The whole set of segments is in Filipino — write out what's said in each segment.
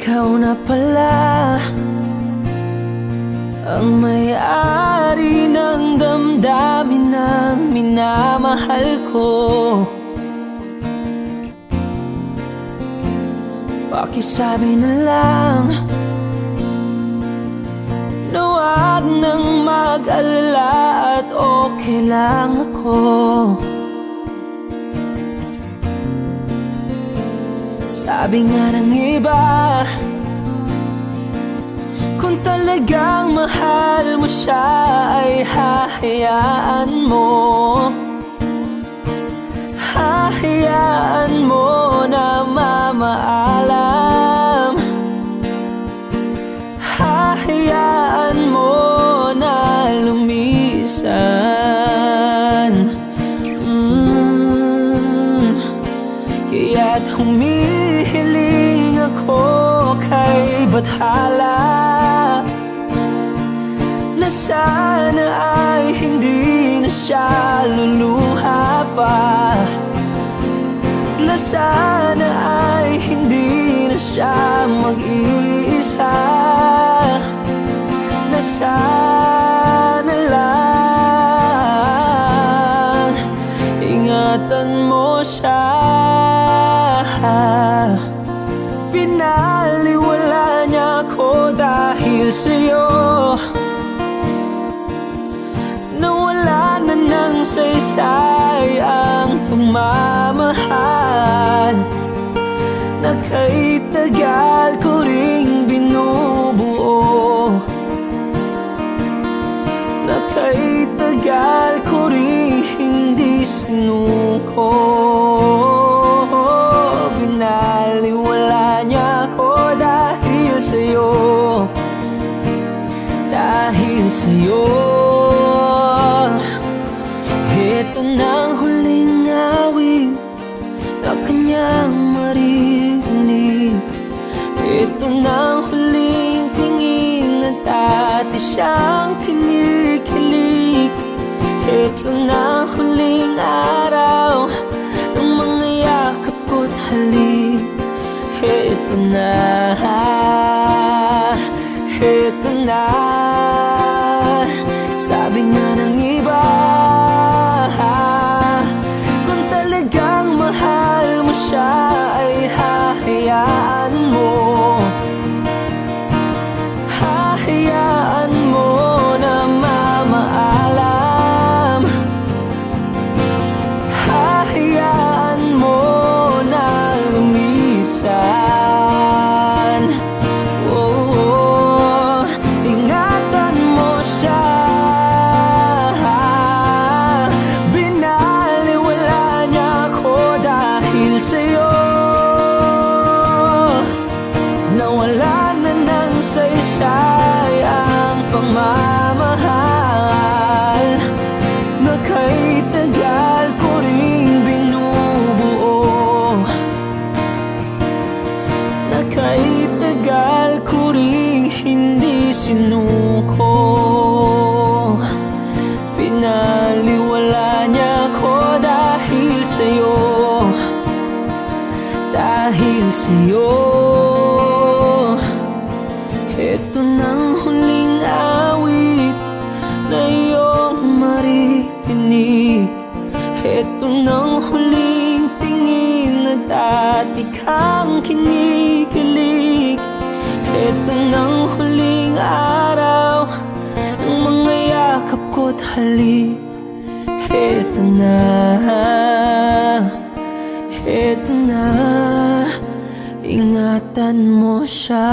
ikaw na pala ang may-ari ng damdamin ng minamahal ko. Pakisabi na lang na wag nang mag-alala at okay lang ako. Sabi nga ng iba, kung talagang mahal mo siya ay hahayaan mo. Hahayaan mo na mamaalam. Hahayaan mo na lumisan. Kaya't humihiling ako kay Bathala na sana ay hindi na siya luluha pa, na sana ay hindi na siya mag-iisa, na sana lang ingatan mo siya. Pinaliwala niya ako dahil sa'yo, nawala na ng saysay ang pagmamahal na kay tagal ko ring binubuo, na kay tagal ko ring hindi sinuko. Binaliwala niya ako dahil sa'yo, dahil sa'yo. Ito na ang huling awit na kanyang marinig. Ito na ang huling tingin na dati siyang kinikilig. Ito na ang huling araw ng mga yakap ko't halik. Ito na, ito na. Sabi nga ng iba, kung talagang mahal mo siya ay hahayaan mo. Hahayaan mo na mamaalam. Hahayaan mo na lumisan. Oh, ingatan mo siya. Binaliwala niya ako dahil sa'yo, nawala na ng saysay ang pagmamahal na kay tagal ko ring binubuo, na kay tagal ko ring hindi sinuko. Pinaliwala niya ako dahil sa'yo, dahil sa'yo. Ito nang huling awit na iyong marinig. Ito nang huling tingin na dati kang kinikilig. Ito nang huling araw ng mga yakap ko't halik. Ito na, ito na, ingatan mo siya.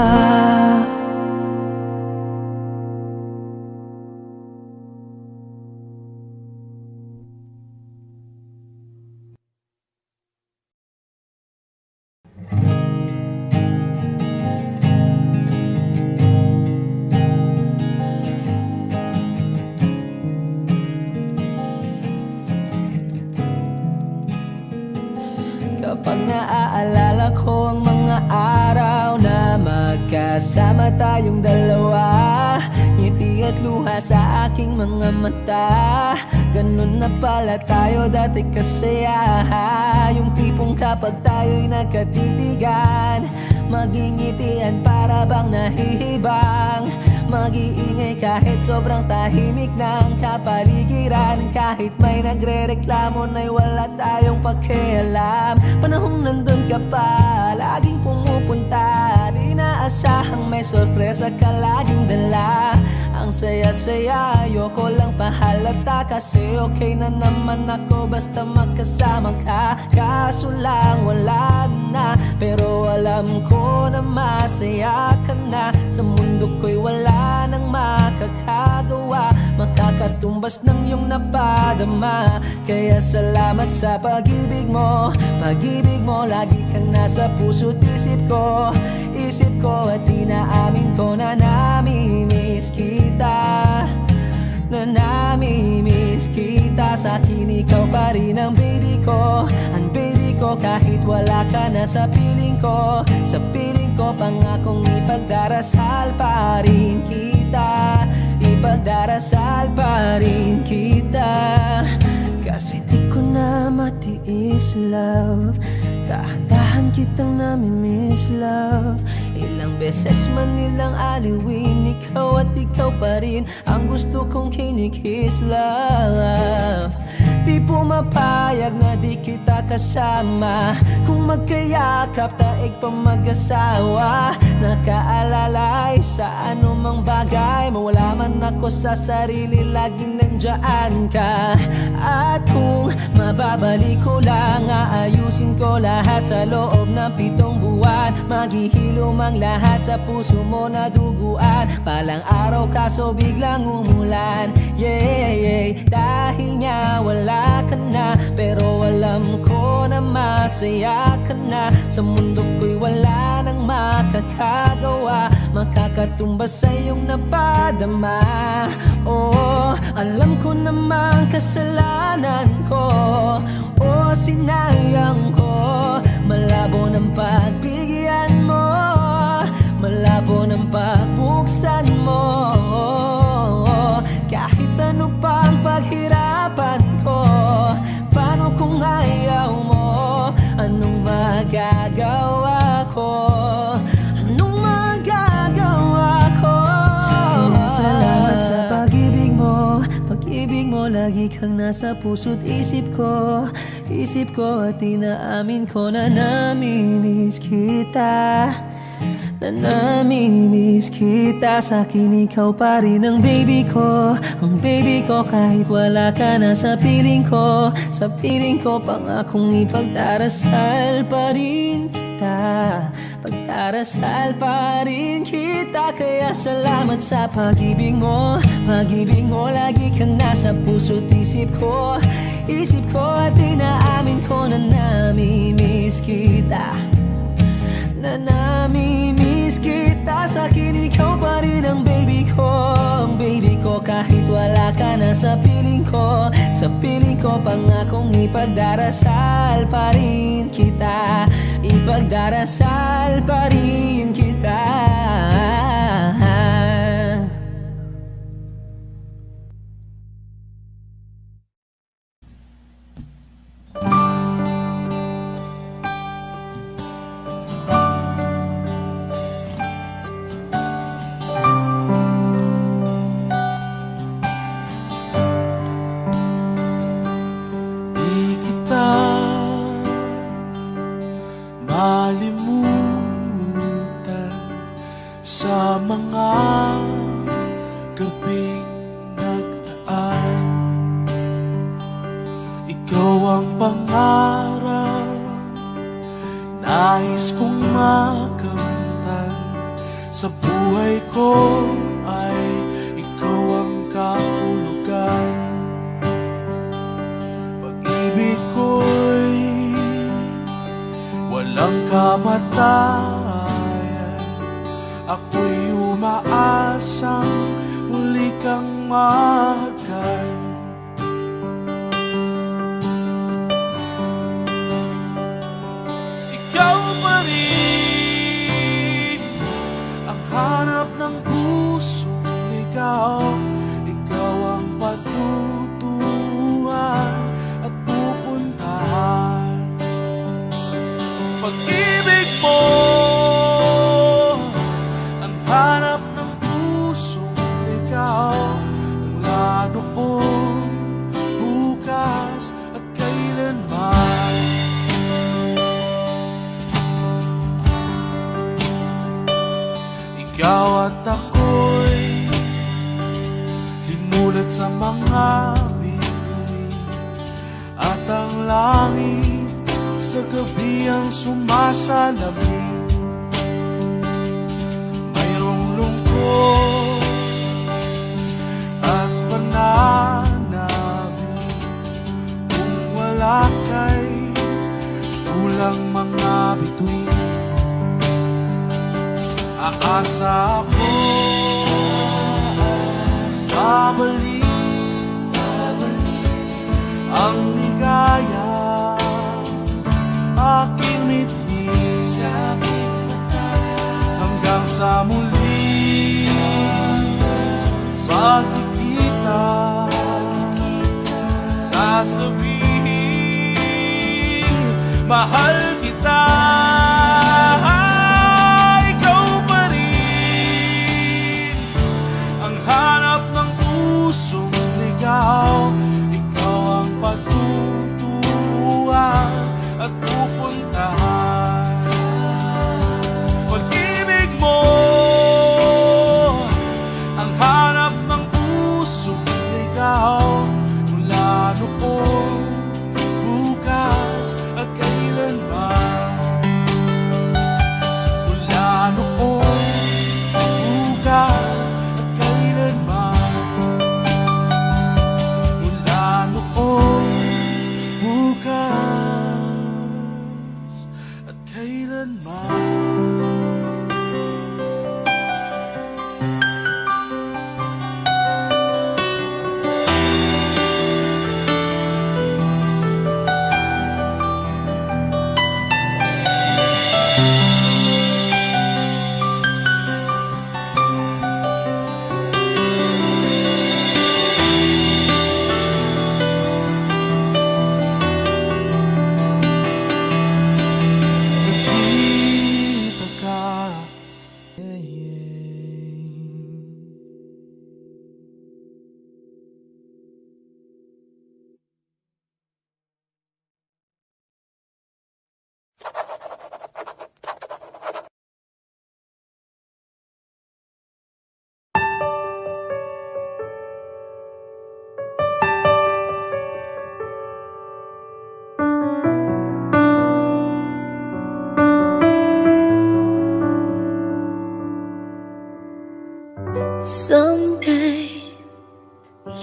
Kapag naaalala ko ang mga araw na magkasama tayong dalawa, ngiti at luha sa aking mga mata. Ganun na pala tayo dati kasaya, yung tipong kapag tayo'y nagkatitigan, Magingitian para bang nahihibang. Mag-iingay kahit sobrang tahimik ng kapaligiran. Kahit may nagre-reklamo na'y wala tayong pakialam. Panahong nandun ka pa, laging pumupunta. Di naasahang may sorpresa ka laging dala. Ang saya-saya, ayoko lang pahalata. Kasi okay na naman ako basta magkasama ka. Kaso lang wala na, pero alam ko na masaya ka na. Sa mundo ko'y wala nang makakagawa, makakatumbas ng iyong napadama. Kaya salamat sa pag-ibig mo. Pag-ibig mo, lagi kang nasa puso't isip ko. Isip ko at inaamin ko na namimiss kita. Na namimiss kita. Sa'kin ikaw pa rin ang baby ko. Ang baby ko kahit wala ka na sa piling ko. Sa piling ko pangakong ipagdarasal pa rin kita. Ipagdarasal pa rin kita. Kasi di ko na matiis love. Dahan-dahan kitang namimiss love. Ilang beses man nilang aliwin, ikaw at ikaw pa rin ang gusto kong kinikiss love. Di pumapayag na di kita kasama. Kung magkayakap taig pa mag-asawa. Nakaalalay sa anumang bagay. Mawala man ako sa sarili, laging nandyan ka. At kung mababalik ko lang, aayusin ko lahat sa loob ng 7 buwan. Maghihilom ang lahat sa puso mo na duguan. Palang araw kaso biglang umulan. Yeah, dahil nga wala ka na, pero alam ko na masaya ka na. Sa mundo ko'y wala nang makakagawa, makakatumbas sa iyong napadama. Oh, alam ko namang kasalanan ko. Oh, sinayang ko. Malabo ng pagbigyan mo, malabo ng pagbuksan mo. Kahit ano pa ang paghirapan ko, paano kung ayaw mo? Anong magagawa ko? Anong magagawa ko? Kaya salamat sa pag-ibig mo. Pag-ibig mo, lagi kang nasa puso't isip ko. Isip ko at inaamin ko na namimiss kita. Na namimiss kita. Sa'kin ikaw pa rin ang baby ko. Ang baby ko kahit wala ka na sa piling ko. Sa piling ko pangakong ipagdarasal pa rin kita. Pagdarasal pa rin kita. Kaya salamat sa pag-ibig mo. Pag-ibig mo, lagi kang nasa puso't isip ko. Isip ko at inaamin ko na namimiss kita. Na namimiss kita. Sa'kin ikaw pa rin ang baby ko. Ang baby ko kahit wala ka na sa piling ko. Sa piling ko pangakong ipagdarasal pa rin kita. Ipagdarasal pa rin kita. Sa mga gabing nagdaan, ikaw ang pangarap nais kong makamtan. Sa buhay ko ay ikaw ang kahulugan. Pag-ibig ko'y walang kamatayan. Ako'y umaasang muli kang mahagan. Ikaw pa rin ang hanap ng pusong ligaw. Ikaw ang patutunguhan at pupuntahan. Pag-ibig mo Ikaw at ako'y sinulat sa mga bituin, at ang langit sa gabi ang sumasalamin. Mayroong lungkot at pananabik, kung wala kay kulang mga bituin. Aasa ako sa balik ang ligaya aking mitmi, hanggang sa muli pagkikita, sasabihin mahal kita. Ikaw pa rin ang hanap ng pusong ligaw. Ikaw ang pagtutuhan at pupuntahan. Pag-ibig mo ang hanap ng pusong ligaw, mula noon, bukas at kailanman. Mula noon, bukas at kailanman. Mula noon, bukas at kailanman. Nakita ka, someday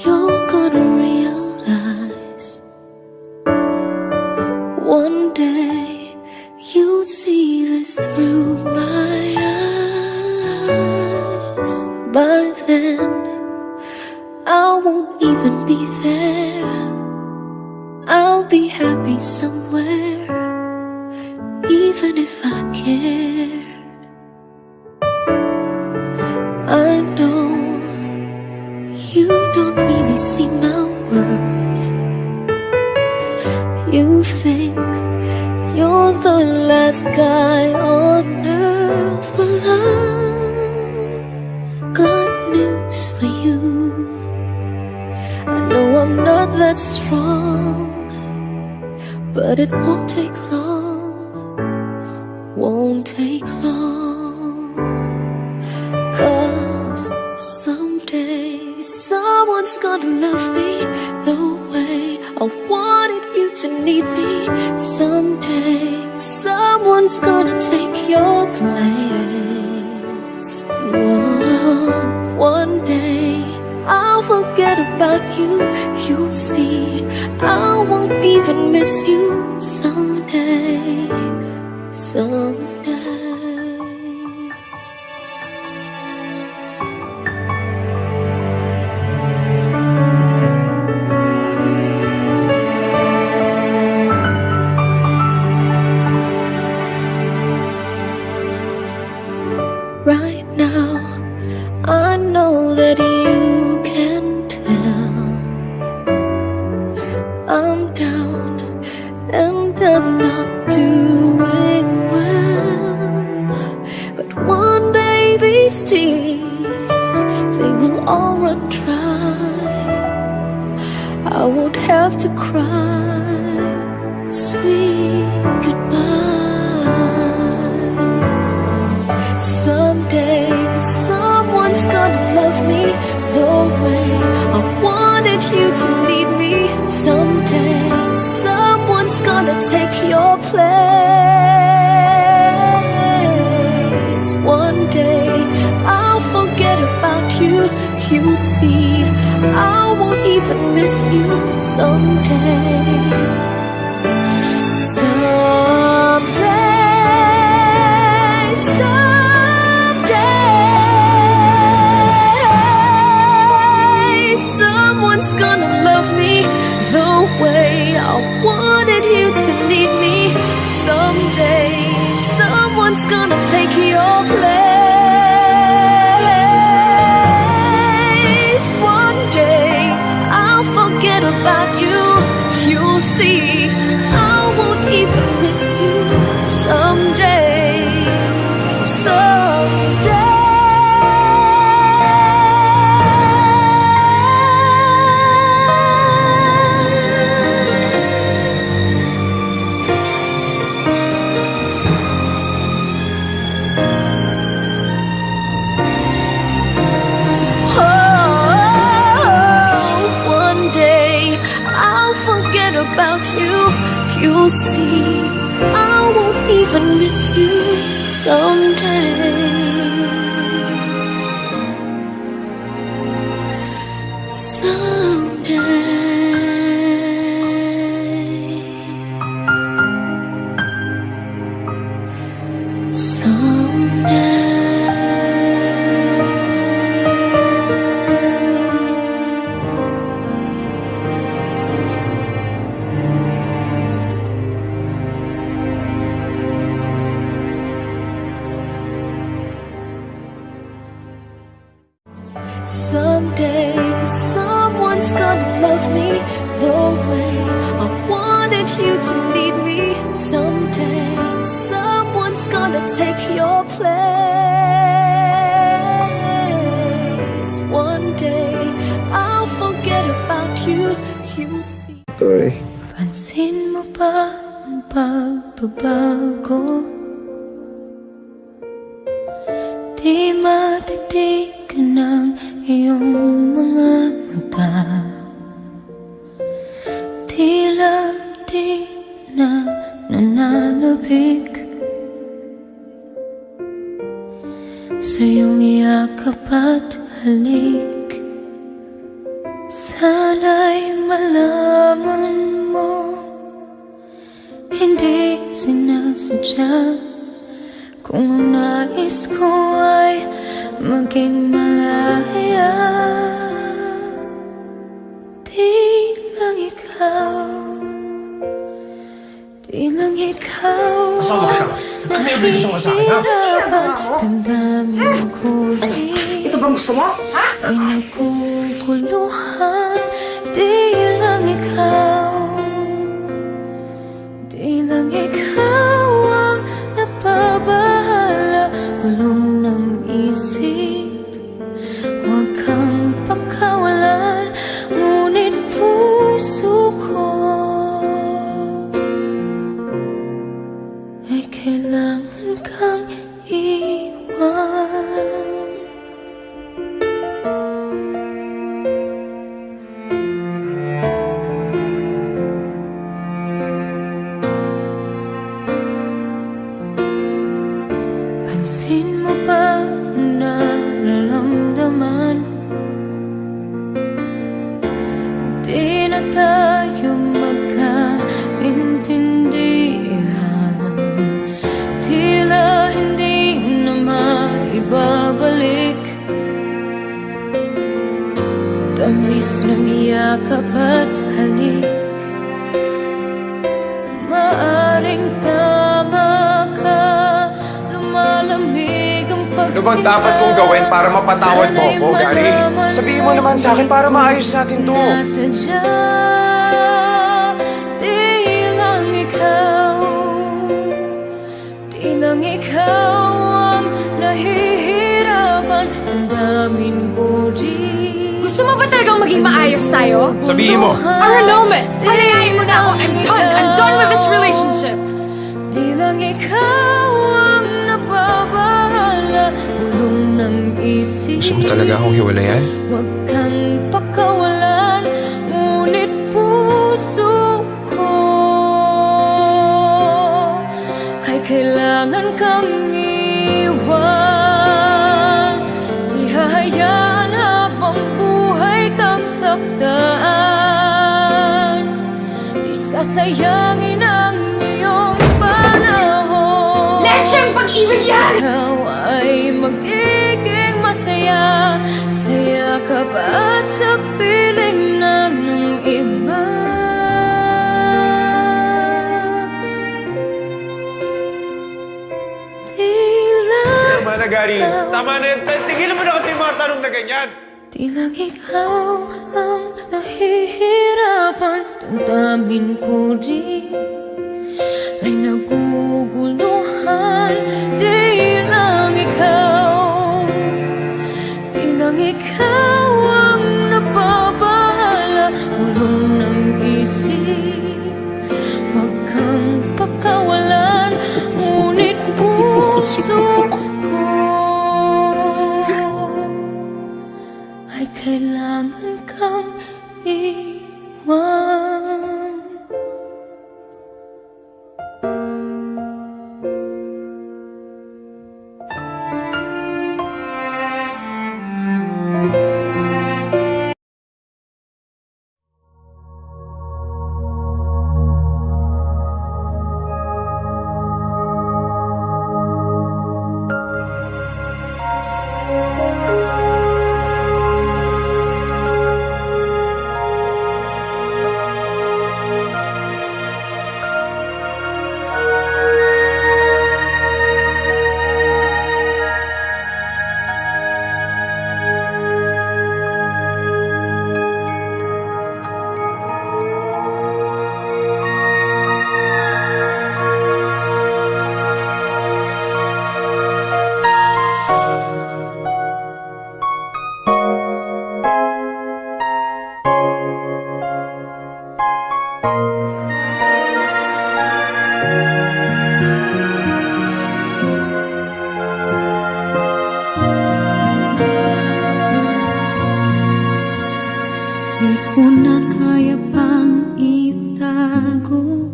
you're gonna realize, one day you'll see this through my eyes. By then I won't even be there. I'll be happy somewhere, even if I care. I know you don't really see my worth. You think you're the last guy on earth. Well, I've got news for you. I know I'm not that strong, but it won't take long, won't take long. 'Cause someday someone's gonna love me the way I wanted you to need me. Someday someone's gonna take your place. One day I'll forget about you. You'll see I won't even miss you. Someday, someday. Right now, I know that you can tell I'm down and I'm not doing well. But one day these tears, they will all run dry. I won't have to cry sweet goodbye. Someday you, you'll see I won't even miss you someday. Someday, someone's gonna love me the way I wanted you to need me. Someday, someone's gonna take your place. One day, I'll forget about you. You'll see, I won't even miss you someday. Someday. About you, you'll see I won't even miss you someday. Someday. Someday, someone's gonna love me the way I wanted you to need me. Someday, someone's gonna take your place. One day, I'll forget about you. You'll see. Toy. Pansin mo ba ang pagbabago? Di matitigan ng iyong mga mata. Tila di na nananabik sa iyong yakap at halik. Sana'y malaman mo, hindi sinasadya. Kung ang nais ko ay maging malaya, di lang ikaw, di lang ikaw. Asawa ka? May obligasyon ka sa akin, ha? Damdamin ko rin. Ito bang gusto mo? Ha? Ay naguguluhan. Di lang ikaw, di lang ikaw ang napabahala. Ulong ng isip, huwag kang pakawalan. Ngunit puso ko ay kailangan kang iwan. Pansin mo ba ang nararamdaman? Di na tayo magkaintindihan. Tila hindi na maibabalik tamis ng yakap at halik. Maaring tama ka, lumalamig ang pagsika. Ano bang dapat kong gawin para mapatawad mo ako, Gary? Sabihin mo naman sa akin para maayos natin to. Sinasadya, di lang ikaw, di lang ikaw ang nahihirapan. Damdamin ko rin. Gusto mo ba talagang maging maayos tayo? Sabihin mo. Or no, palayain mo na ako. I'm done with this relationship. Di lang ikaw ang nababahala. Bulong ng isip. Gusto mo talaga akong hiwalayan? Huwag kang pakawalan. Ngunit puso ko ay kailangan kang iwan. Di hahayaan sayangin ang iyong panahon. Lecheng pag-ibig yan! Ikaw ay magiging masaya sa yakap at sa piling na ng iba. Tama na, Gary. Tama na. Tigilan mo na kasi yung mga tanong na ganyan. Di lang ikaw ang nahihirapan, damdamin ko rin ay naguguluhan. Di lang ikaw ang napabahala, bulong ng isip. Huwag kang pakawalan, ngunit puso ko ay kailangan kang iwan. Di ko na kaya pang itago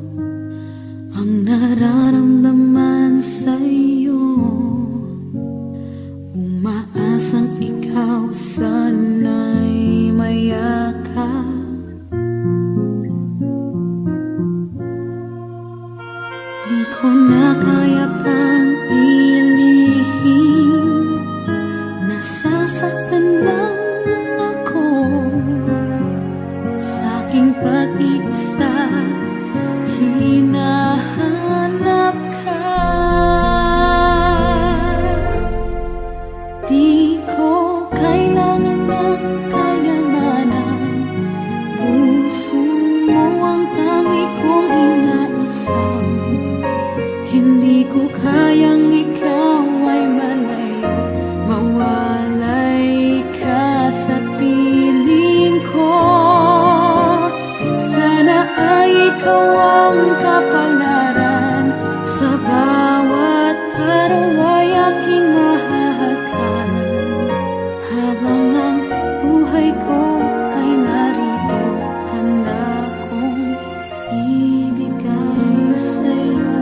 ang nararamdaman sa'yo. Umaasang ikaw sana'y mayakap. Di ko na kaya pang ilihim, nasasaktan lang ako sa aking pag-iisa. Hinahanap ka, di ko kailangan ng kayamanan. Puso mo ang tangi kong inaasam. Hindi ko kayang ikaw ay malayo, mawalay ka sa piling ko. Sana ay ikaw ang kapalaran, sa bawat araw ay aking mahahagkan. Habang ang buhay ko ay narito, handa kong ibigay sa'yo.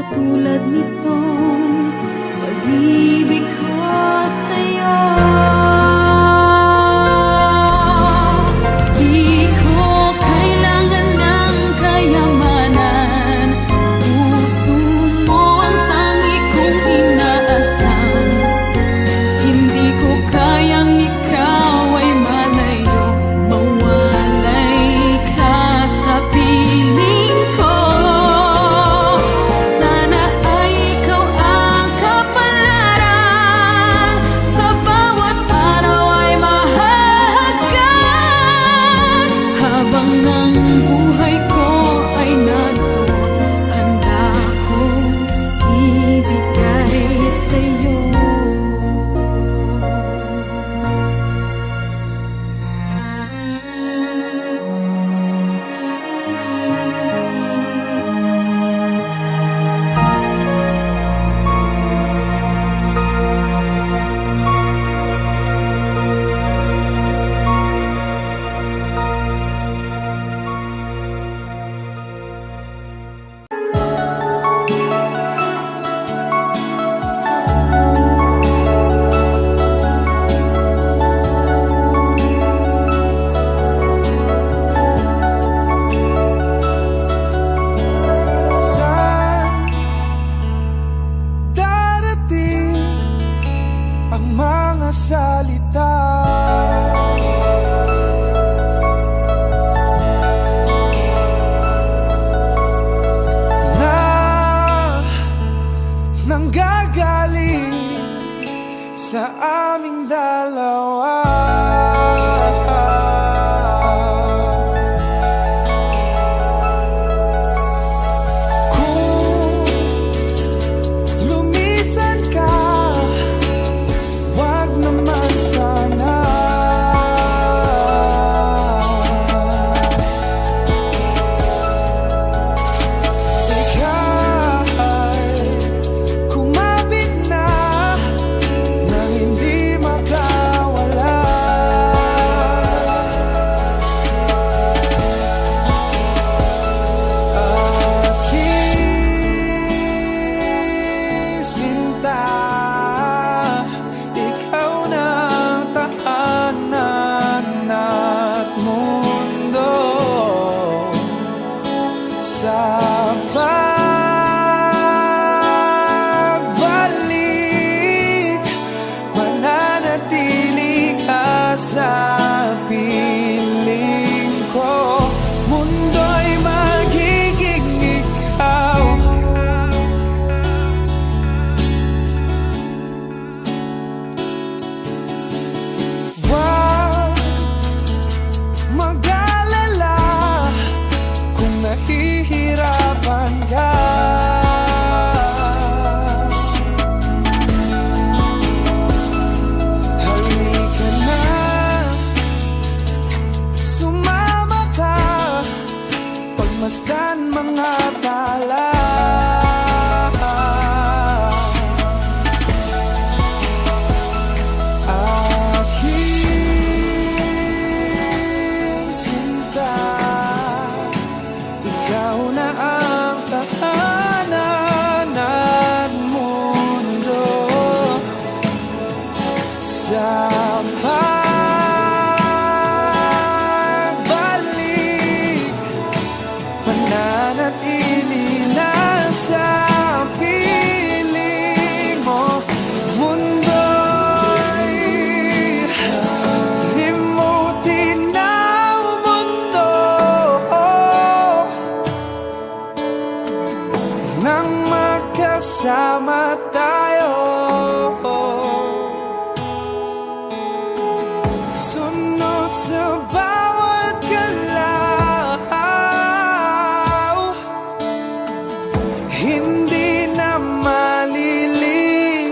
katulad nitong pag-ibig ko sa'yo. Di ko kailangan ng kayamanan, puso mo ang tangi kong inaasam. Hindi ko kayang ikaw ay malayo, mawalay ka sa piling ko. Sana ay ikaw ang kapalaran, sa bawat araw ay mahalagan. Habang ang buhay ko ay narito, handa kong ibigay sa'yo. Saan darating ang mga salita na nanggagaling sa aming dalawa? Kung lumisan ka, wag naman sana. Ika'y kumapit na nang hindi makawala. Aking sinta, ikaw na ang tahanan at mundo. Sa pagbalik, mananatili ka sa piling ko. Mundo'y magiging ikaw. Wag mag-alala kung nahihirapan ka. Halika na, sumama ka, pagmasdan mga tala. Aking sinta, ikaw na ang tahanan at mundo. Sa pagbalik, mananatili na sa piling mo. Mundo'y limutin ng mundo nang magkasama tayo. Sunod sa bawat galaw, hindi na maliligaw.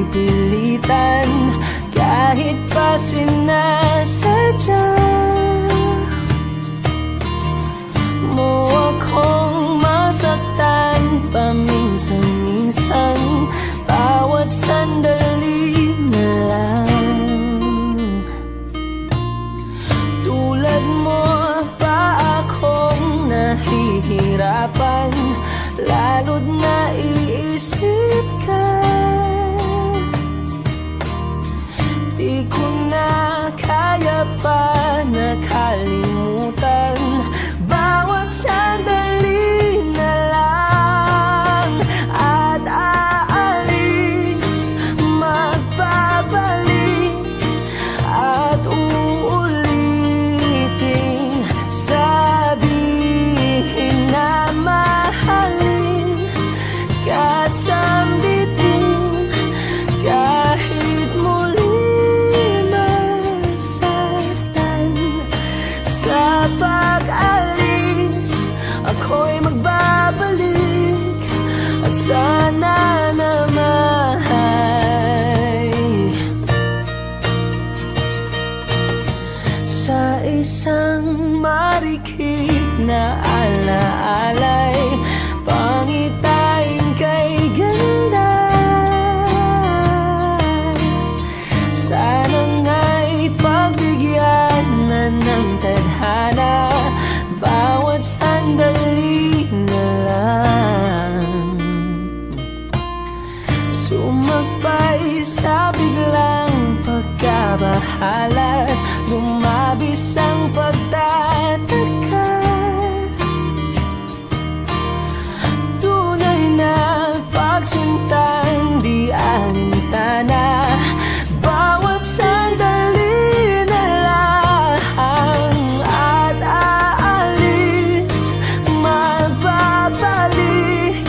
napipilitan kahit pa sinasadya mo akong masaktan paminsan-minsan, bawat sandali na lang. Tulad mo pa akong nahihirapan, lalo't naiisip ka. Di ko na kaya pa nakalimutan bawat sandali na lang. At aalis, magbabalik at uulitin, sabihin na mahalin ka't sambitin kahit muli masaktan. Sa pag-alis, ako'y magbabalik at sana naman sa isang marikit na alaalay, pangitain kay ganda. Sana nga'y pagbigyan na ng tadhana bawat sandali na lang. Sumagpay sa biglang pagkabahala, lumabis ang pagtataka. Tunay na pagsintang di alintana, bawat sandali na lang. At aalis, magbabalik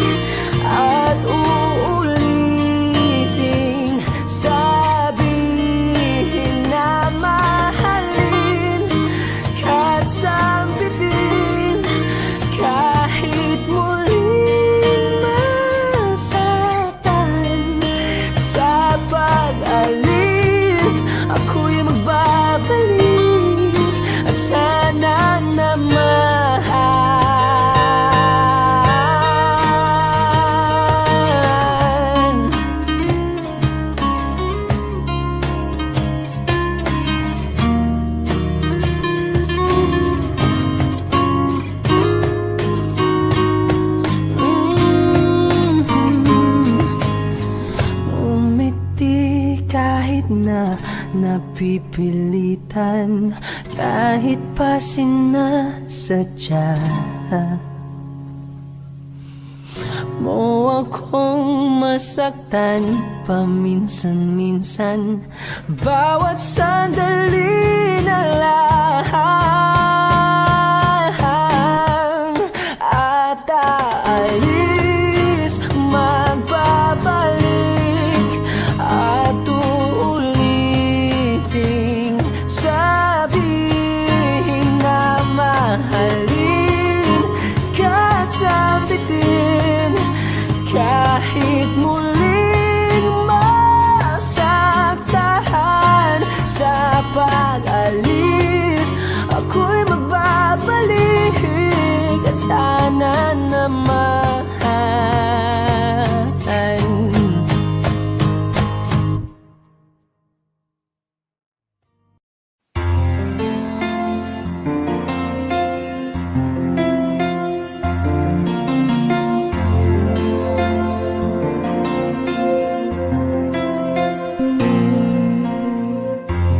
at uulitin, sabihin na mahalin ka't sambitin kahit muling masaktan. Sa pag-alis, ako'y magbabalik at sana naman umiti kahit na napipilitan, kahit pa sinasadya mo akong masaktan paminsan-minsan, bawat sandali na lang. At aalis, magbabalik at uulitin, sabihin na mahalin ka't sambitin kahit muling masaktan. Sa pag-alis, ako'y magbabalik at sana naman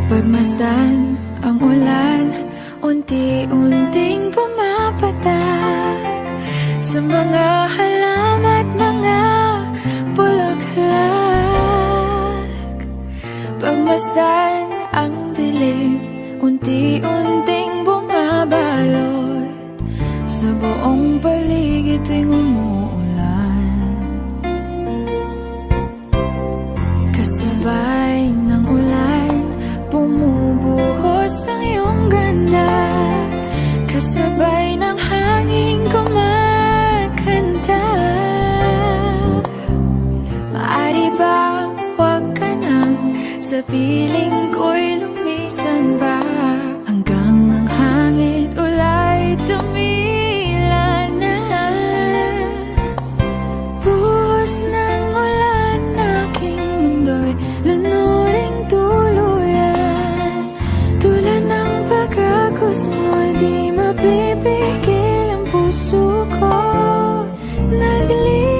Pagmasdan ang ulan, unti-unting pumapatak sa mga halaman at mga bulaklak. Pagmasdan ang dilim, unti-unting bumabalot sa buong paligid tuwing umuulan. Kasabay ng ulan, bumubuhos ang iyong ganda, kasabay ng hangin kumakanta. Maaari ba wag piling ko'y lumisan pa, hanggang ang hangin ulay tumila na. Buhos ng ulan, aking mundo'y lunuring tuluyan. Tulad ng pagkagos mo, di mapipigil ang puso ko. Nagliliyab,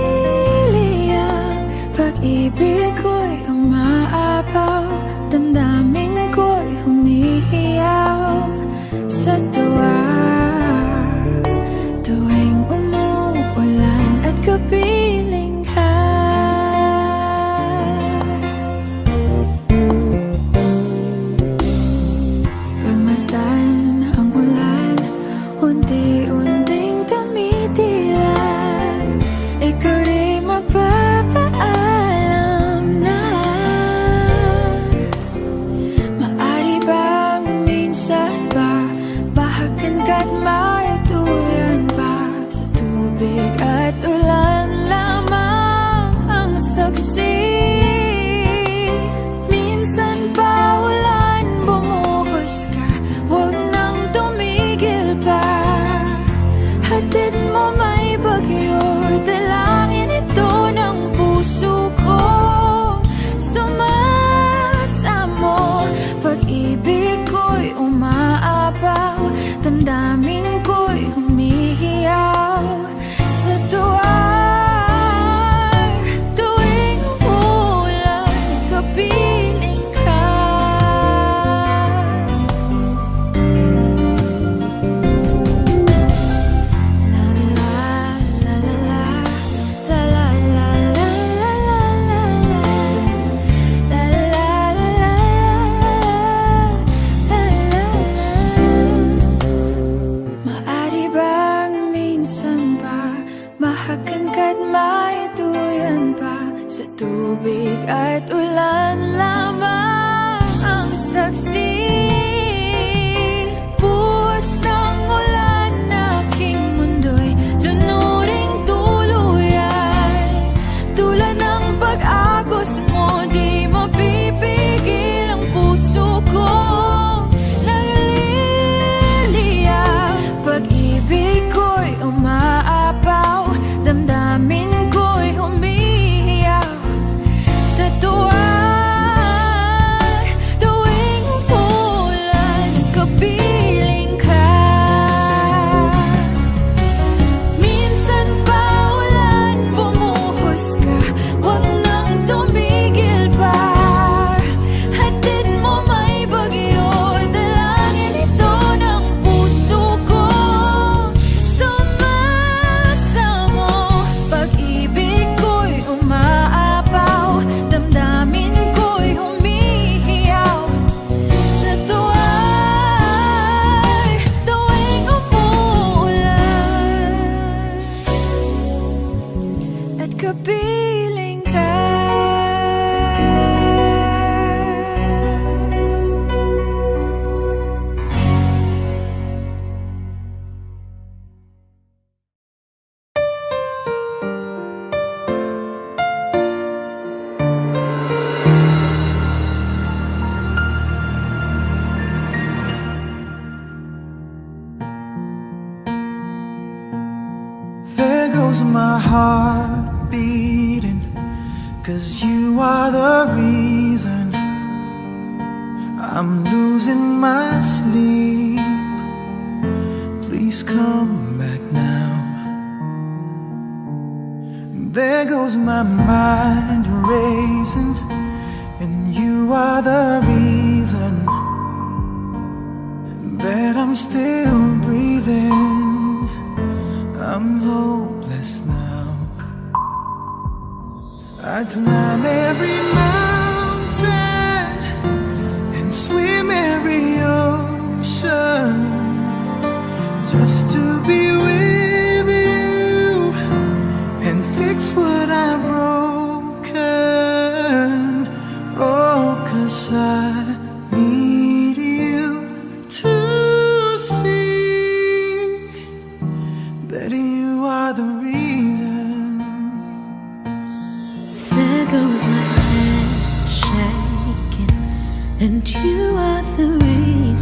pag-ibig ko'y umaapaw, damdamin ko'y humihiyaw sa tuwa. Tuwing umuulan at kapiling ka, pagmasdan ang ulan, unti-unting tumitila. Ikaw rin magpapaalam na. Maari bang minsan ba bahagan ka't maituyan pa? Sa tubig at ulan lamang ang saksi. Minsan pa ulan, bumuhos ka, huwag nang tumigil pa. Hatid mo may bagyo, dalangin ito ng puso ko. Sumasamo, pag-ibig ko'y umaapaw, damdamin ko'y humihiyaw sa tuwa. Tuwing umulan, kapiling ka. La la la la la, la la la la la la la, la la la la la. Maari bang minsan ba bahagan ka't maituyan pa? Sa tubig at ulan lamang ang saksi. Buhos ng ulan, aking mundo'y lunuring tuluyan. Tulad ng pag-agos mo, di mapipigil ang puso ko. Nagliliyab, pag-ibig ko'y umaapaw, damdamin ko'y humihiyaw sa tuwa. Tuwing umulan, kapiling ka. Minsan pa ulan, bumuhos ka, huwag nang tumigil pa. Hatid mo may bagyo, dalangin ito ng puso ko. Sumasamo, pag-ibig ko'y umaapaw, damdamin ko'y humihiyaw sa tuwa. Tuwing umuulan at kapiling ka. There goes my heart beating, 'cause you are the reason I'm losing my sleep. Please come back now. There goes my mind racing, and you are the reason that I'm still breathing. I'm hopeless now. I'd climb every mountain and swim every ocean just to be with you and fix what I've broken. Oh, 'cause I need you to see that you are the reason. There goes my head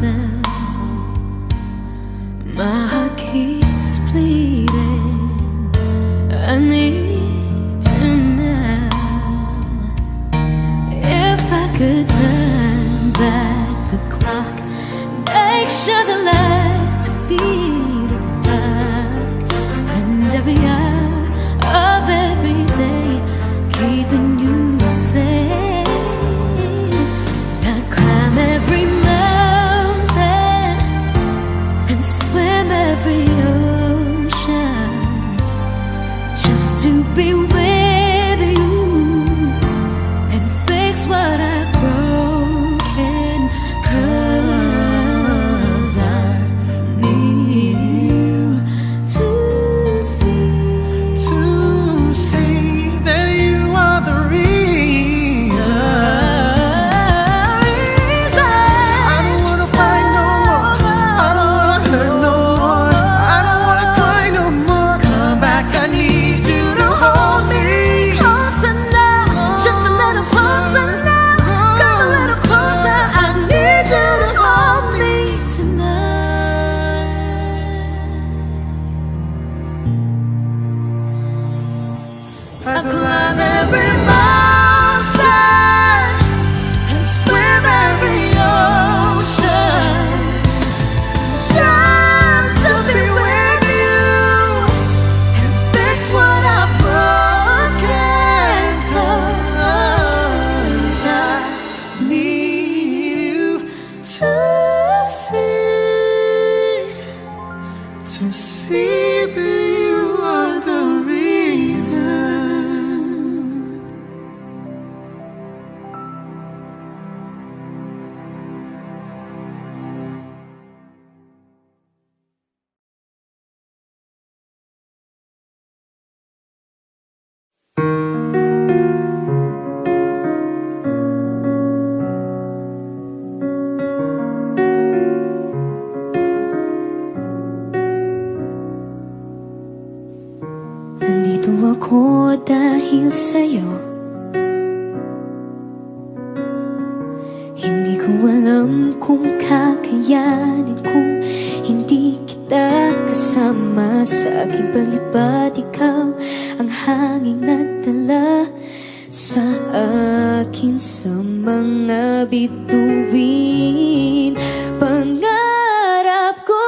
reason. My heart keeps bleeding. I need to know if I could turn back the clock, make sure the lights are feed at the dark, spend every hour of every day keeping you safe. I climb every mountain and swim every ocean just to be with you and fix what I've broken. 'Cause I need you to see that you are the reason. I don't wanna fight no more. I don't wanna hurt no more. I don't wanna cry no more. Come back, I need you to hold me. Closer now, just a little closer now. Come a little closer, I need you to hold me tonight. I climb every mountain and swim every ocean just to be with you and fix what I've broken. 'Cause I Need you to see that you are the reason. Nandito ako dahil sa'yo. Hindi ko alam kung kakayanin kung hindi kita kasama sa aking palipad. Ikaw ang hanging nagdala sa akin sa mga bituin. Pangarap ko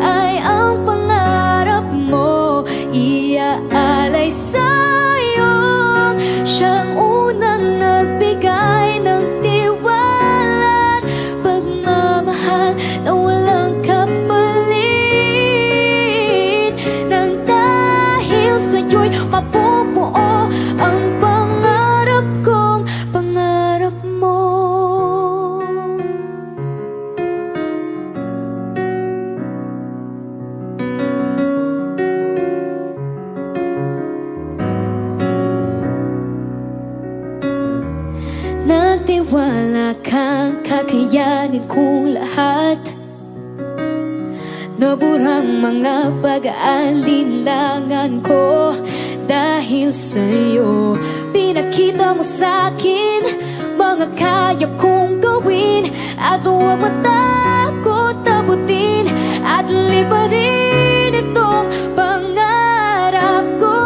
ay ang pangarap mo, iaalay sa'yo. Siyang unang nagbigay ng tiwala at pagmamahal na walang kapalit. Nang dahil sa'yo'y mapupuo ang pangarap kong pangarap mo. Nagtiwala kang kakayanin kong lahat. Naburang mga pag-aalinlangan ko. Dahil sa'yo, pinakita mo sa'kin mga kaya kong gawin. At huwag matakot abutin at libarin itong pangarap ko.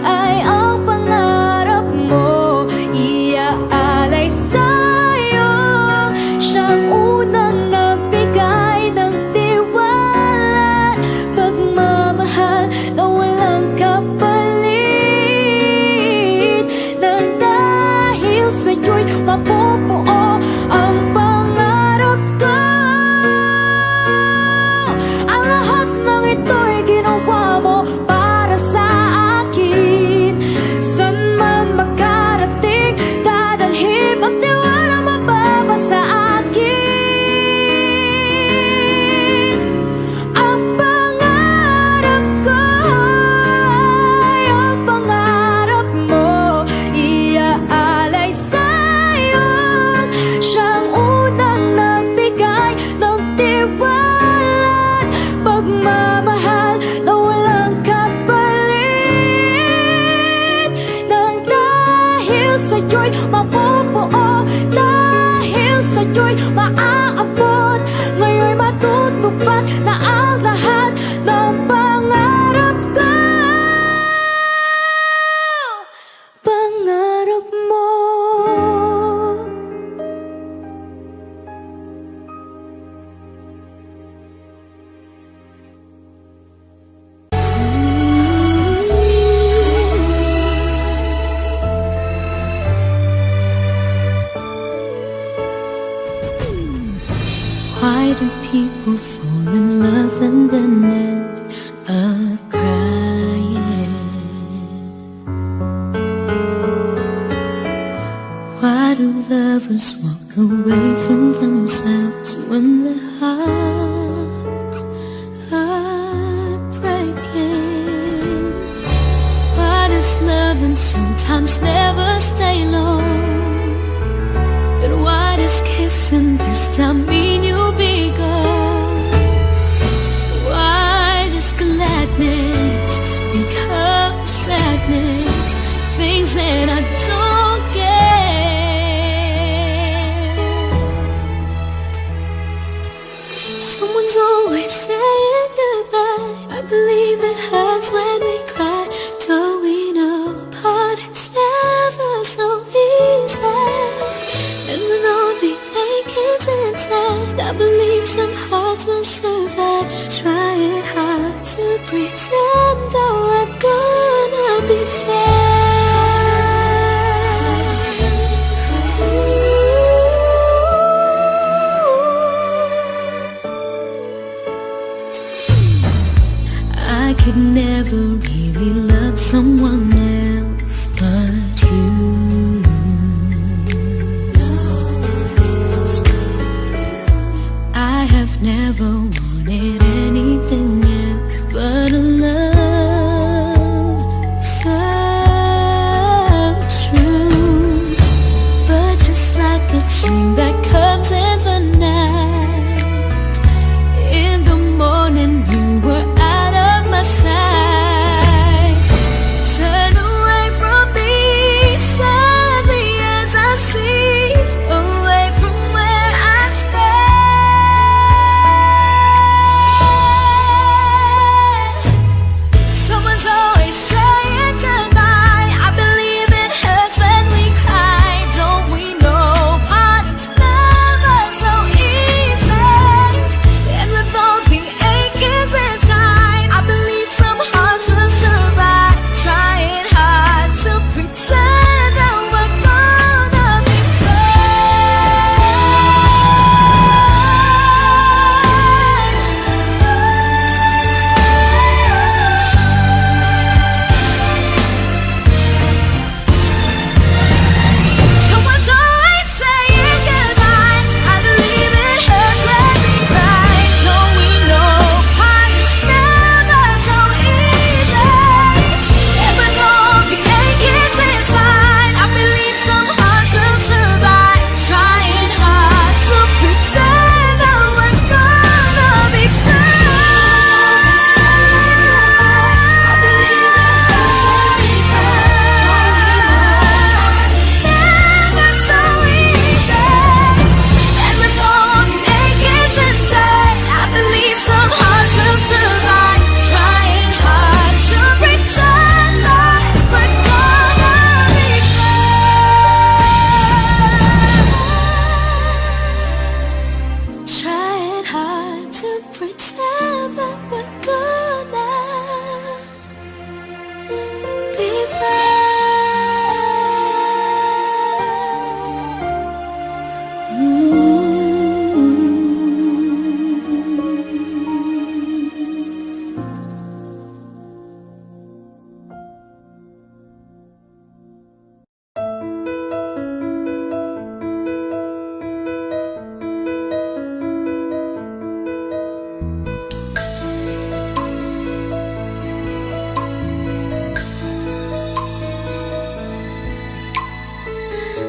Ay ang pangarap mo, iaalay sa'yo. Siyang unang nagbigay ng tiwala at pagmamahal na walang kapalit. Nang dahil sa'yo'y mapupuo ang pangarap ko. dito'y maaabot. Ngayon'y matutupad na ang lahat ng pangarap ko. Pangarap mo. Why do people fall in love and then end up crying? Why do lovers walk away from themselves when their hearts are breaking? Why does loving sometimes never stay long? And why does kissing this time mean you'll be gone? Why does gladness become sadness? Things that I don't get. Someone's always saying goodbye. I believe it hurts when we cry. Don't we know parting's never so easy? And with all the achings inside, I believe some hearts will survive. Trying hard to pretend that we're gonna be fine. I could never really love someone else but you. I have never wanted anything else but a love so true. But just like a dream that comes in the night, in the morning you were out of my sight. Turn away from me, suddenly as I see, away from where I stand. Someone's always saying goodbye. I believe it hurts when we cry. Don't we know parting's never so easy? And with all the achings inside, I believe some hearts will survive. Trying hard to pretend that we're gonna be Someone's always saying goodbye. I believe it hurts when we cry. Don't we know parting's never so easy? And with all the achings inside, I believe some hearts will survive. Trying hard to pretend that we're gonna be fine. I believe it hurts when we cry. Never so easy. And with all the achings inside, I believe some hearts will survive. Trying hard to pretend that we're gonna be fine. Trying hard to pretend that we're gonna be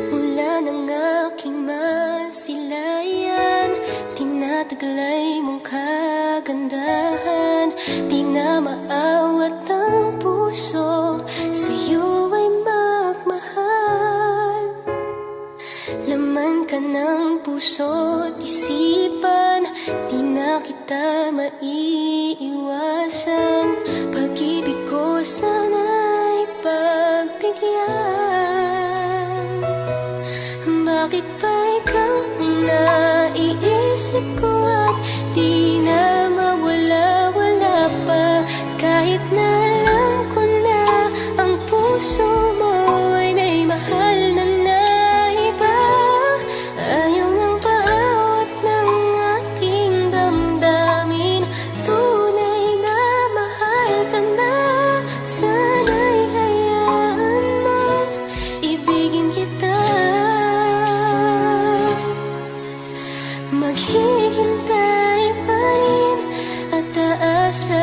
Mula ng aking masilayan, tinataglay mong kagandahan. Di na maawat ang puso, sa'yo ay magmahal. Laman ka ka ng puso't isipan, di na kita maiiwasan. Pag-ibig ko sana'y pagbigyan. Bakit ba ikaw ang naiisip ko at di na mawala-wala pa? Kahit na alam ko na ang puso mo ay may mahal na iba. Ayaw nang paawat ng aking damdamin. Tunay na mahal ka na. Sana'y hayaan mong ibigin kita. Maghihintay pa rin at aasa.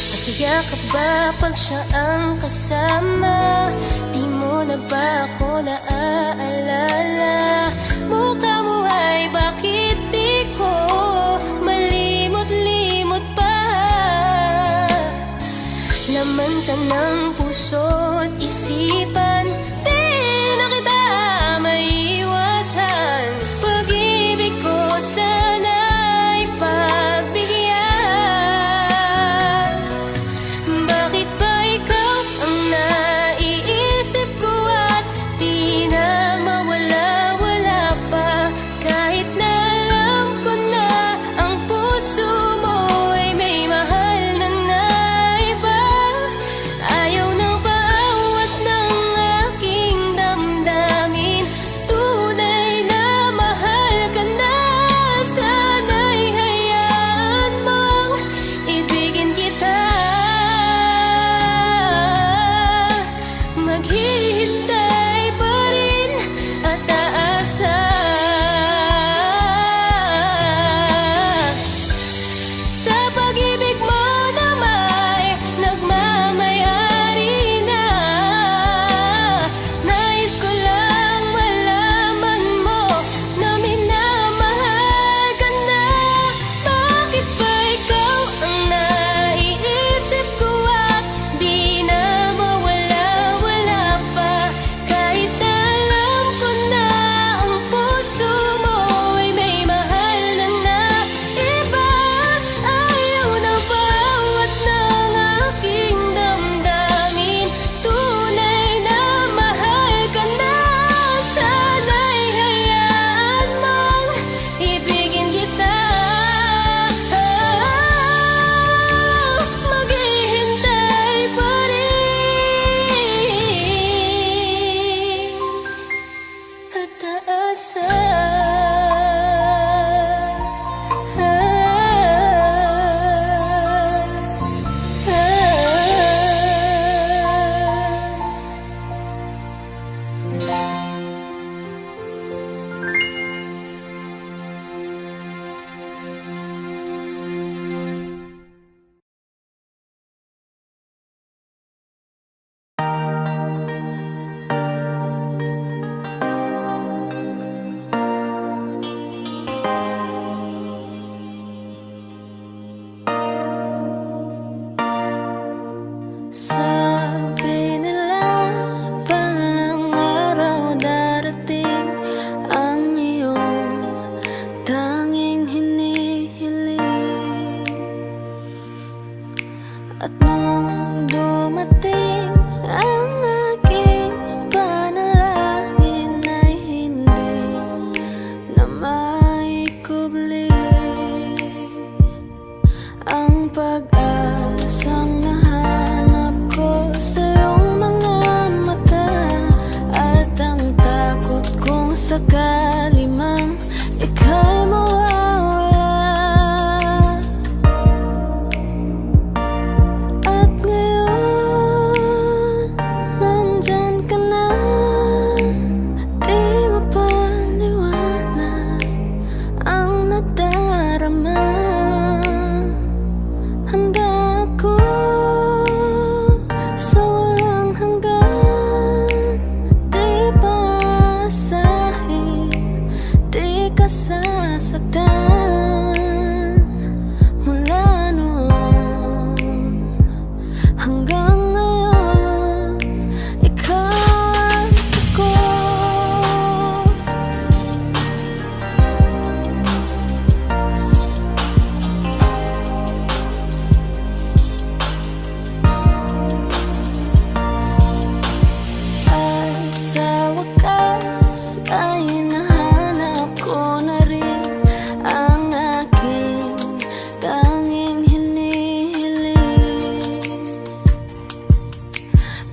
Masaya ka ba pag siya ang kasama? Di mo na ba ako naaalala? Mukha mo ay bakit di ko malimot-limot pa? Laman ka ng puso't isipan, di na kita maiiwasan. Pag-ibig ko sana'y pagbigyan. Bakit ba ikaw ang naiisip ko at di na mawala-wala pa? Kahit na alam ko na ang puso mo ay may mahal na iba. Ayaw nang paawat ng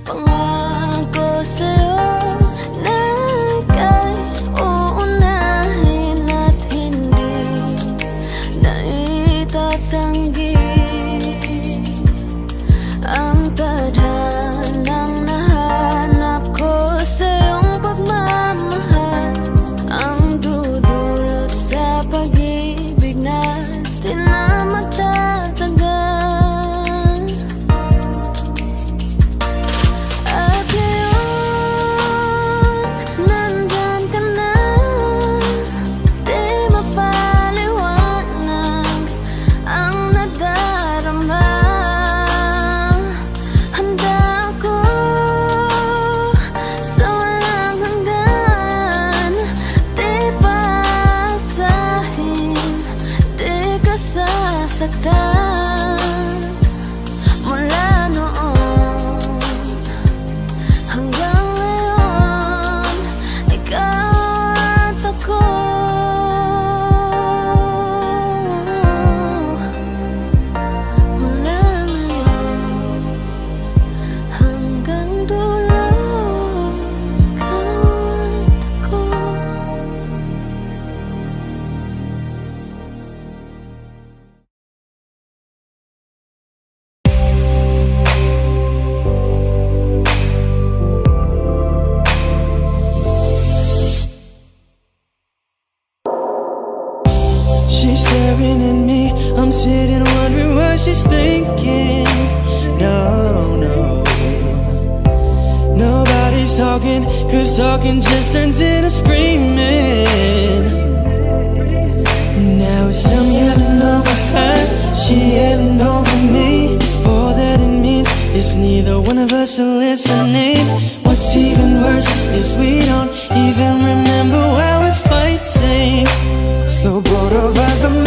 Pangako sa'yo na ika'y uunahin at hindi na itatanggi ang tadhanang nahanap ko sa iyong pagmamahal, ang dudulot sa pag-ibig natin na magtatagal. At ngayon, nandyan ka na, di mapaliwanag ang nadarama. Handa ako sa walang hanggan, di paasahin, di ka sasaktan. Mula noon hanggang ngayon, ikaw at ako. Mula ngayon hanggang dulo, ikaw at ako. She's staring at me, I'm sitting wondering what she's thinking. No, no, nobody's talking, cause talking just turns into screaming. Now it's I'm yelling over her, she yelling over me. All that it means is neither one of us are listening. What's even worse is we don't even remember why we're fighting. So both of us are